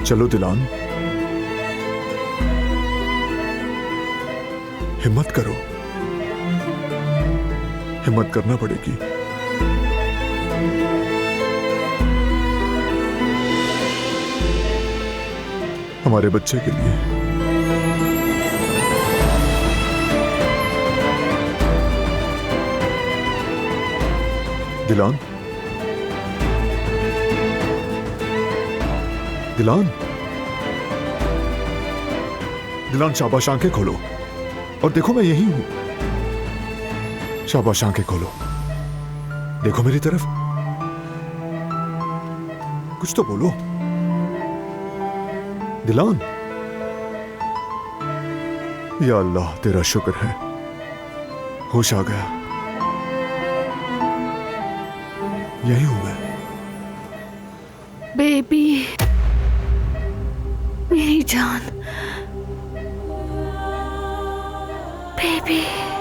चलो दिलान, हिम्मत करो, हिम्मत करना पड़ेगी। हमारे बच्चे के लिए। दिलान, दिलान, दिलान, शाबाश, आंखें खोलो और देखो मैं यही हूं। शाबाश, आंखें खोलो, देखो मेरी तरफ, कुछ तो बोलो। दिलान, या अल्लाह तेरा शुक्र है, होश आ गया। यही हूं मैं। बेबी, मेरी जान, बेबी।